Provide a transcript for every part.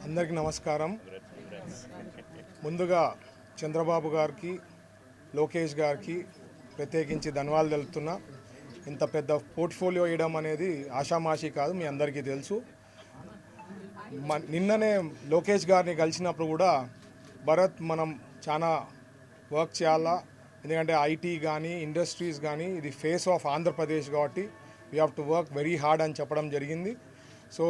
అందరికీ నమస్కారం. ముందుగా చంద్రబాబు గారికి, లోకేష్ గారికి ప్రత్యేకించి ధన్యవాదాలు తెలుపుతున్నా. ఇంత పెద్ద పోర్ట్ఫోలియో ఇవ్వడం అనేది ఆషామాషి కాదు, మీ అందరికీ తెలుసు. నిన్ననే లోకేష్ గారిని కలిసినప్పుడు కూడా భరత్ మనం చాలా వర్క్ చేయాలా, ఎందుకంటే ఐటీ కానీ ఇండస్ట్రీస్ కానీ ఇది ఫేస్ ఆఫ్ ఆంధ్రప్రదేశ్ కాబట్టి we have to work very hard అని చెప్పడం జరిగింది. సో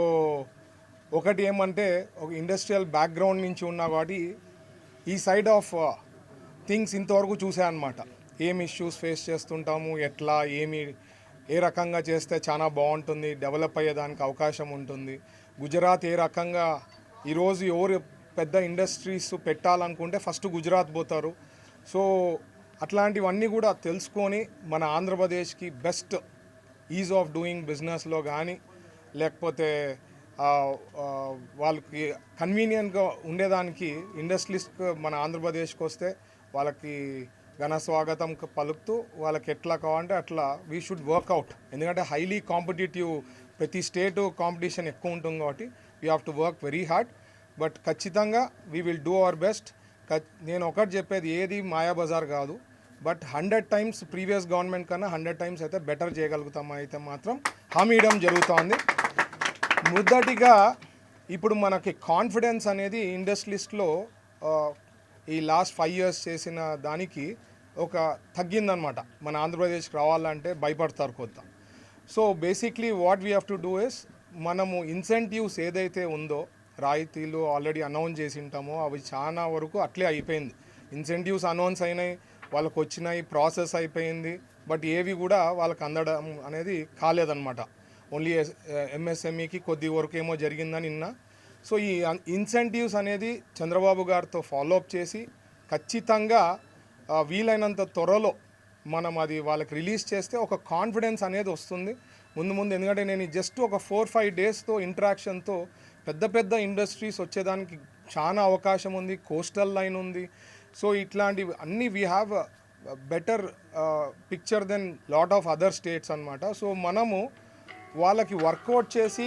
ఒకటి ఏమంటే ఒక ఇండస్ట్రియల్ బ్యాక్గ్రౌండ్ నుంచి ఉన్నా కాబట్టి ఈ సైడ్ ఆఫ్ థింగ్స్ ఇంతవరకు చూసాయన్నమాట. ఏం ఇష్యూస్ ఫేస్ చేస్తుంటాము, ఎట్లా ఏ రకంగా చేస్తే చాలా బాగుంటుంది, డెవలప్ అయ్యేదానికి అవకాశం ఉంటుంది. గుజరాత్ ఏ రకంగా ఈరోజు ఎవరు పెద్ద ఇండస్ట్రీస్ పెట్టాలనుకుంటే ఫస్ట్ గుజరాత్ పోతారు. సో అట్లాంటివన్నీ కూడా తెలుసుకొని మన ఆంధ్రప్రదేశ్కి బెస్ట్ ఈజ్ ఆఫ్ డూయింగ్ బిజినెస్లో కానీ లేకపోతే వాళ్ళకి కన్వీనియంట్గా ఉండేదానికి ఇండస్ట్రీస్కి మన ఆంధ్రప్రదేశ్కి వస్తే వాళ్ళకి ఘన స్వాగతం పలుకుతూ వాళ్ళకి ఎట్లా కావాలంటే అట్లా వీ షుడ్ వర్క్అవుట్. ఎందుకంటే హైలీ కాంపిటేటివ్, ప్రతి స్టేటు కాంపిటీషన్ ఎక్కువ ఉంటుంది కాబట్టి we have to work very hard. But ఖచ్చితంగా we will do our best. నేను ఒకటి చెప్పేది, ఏది మాయాబజార్ కాదు. బట్ 100 times ప్రీవియస్ గవర్నమెంట్ కన్నా 100 times అయితే బెటర్ చేయగలుగుతాం అయితే మాత్రం హామీ ఇవ్వడం జరుగుతోంది. మొదటిగా ఇప్పుడు మనకి కాన్ఫిడెన్స్ అనేది ఇండస్ట్రీస్లో ఈ లాస్ట్ 5 years చేసిన దానికి ఒక తగ్గిందనమాట. మన ఆంధ్రప్రదేశ్కి రావాలంటే భయపడతారు కొత్త. So basically what we have to do is, మనము ఇన్సెంటివ్స్ ఏదైతే ఉందో రాయితీలు ఆల్రెడీ అనౌన్స్ చేసి ఉంటామో అవి చాలా వరకు అట్లే అయిపోయింది. ఇన్సెంటివ్స్ అనౌన్స్ అయినాయి, వాళ్ళకు వచ్చినాయి, ప్రాసెస్ అయిపోయింది. బట్ ఏవి కూడా వాళ్ళకి అందడం అనేది కాలేదన్నమాట. ఓన్లీ ఎంఎస్ఎంఈకి కొద్ది వరకు ఏమో జరిగిందని నిన్న. సో ఈ ఇన్సెంటివ్స్ అనేది చంద్రబాబు గారితో ఫాలోఅప్ చేసి ఖచ్చితంగా వీలైనంత త్వరలో మనం అది వాళ్ళకి రిలీజ్ చేస్తే ఒక కాన్ఫిడెన్స్ అనేది వస్తుంది ముందు. ఎందుకంటే నేను జస్ట్ ఒక 4-5 daysతో ఇంటరాక్షన్తో పెద్ద ఇండస్ట్రీస్ వచ్చేదానికి చాలా అవకాశం ఉంది. కోస్టల్ లైన్ ఉంది. సో ఇట్లాంటివి అన్నీ we have better picture then lot of other states అనమాట. సో మనము వాళ్ళకి వర్కౌట్ చేసి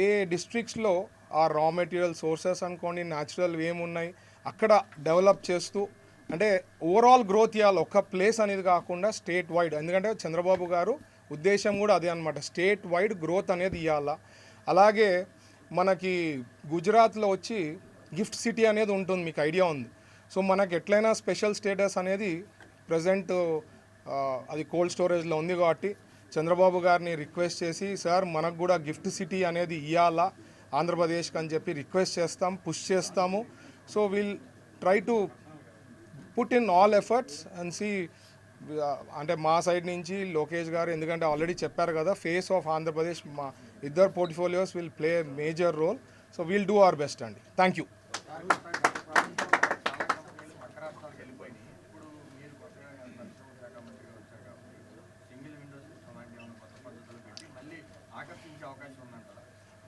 ఏ డిస్ట్రిక్ట్స్లో ఆ రా మెటీరియల్ సోర్సెస్ అనుకోండి, న్యాచురల్ ఏమున్నాయి అక్కడ డెవలప్ చేస్తూ, అంటే ఓవరాల్ గ్రోత్ ఇవ్వాలి. ఒక ప్లేస్ అనేది కాకుండా స్టేట్ వైడ్. ఎందుకంటే చంద్రబాబు గారు ఉద్దేశం కూడా అదే అనమాట, స్టేట్ వైడ్ గ్రోత్ అనేది ఇవ్వాలా. అలాగే మనకి గుజరాత్లో వచ్చి గిఫ్ట్ సిటీ అనేది ఉంటుంది, మీకు ఐడియా ఉంది. సో మనకి ఎట్లయినా స్పెషల్ స్టేటస్ అనేది ప్రజెంట్ అది కోల్డ్ స్టోరేజ్లో ఉంది కాబట్టి చంద్రబాబు గారిని రిక్వెస్ట్ చేసి, సార్ మనకు కూడా గిఫ్ట్ సిటీ అనేది ఇవ్వాలా ఆంధ్రప్రదేశ్కి అని చెప్పి రిక్వెస్ట్ చేస్తాం, పుష్ చేస్తాము. So will try to put in all efforts and see. అంటే మా సైడ్ నుంచి లోకేష్ గారు, ఎందుకంటే ఆల్రెడీ చెప్పారు కదా, ఫేస్ ఆఫ్ ఆంధ్రప్రదేశ్, మా ఇద్దరు portfolios will play major role. So will do our best అండి. Thank you.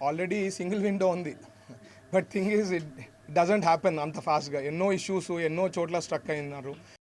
Already single window ఉంది. But thing is it doesn't happen అంత ఫాస్ట్గా. ఎన్నో ఇష్యూస్ ఎన్నో చోట్ల స్ట్రక్ అయినారు.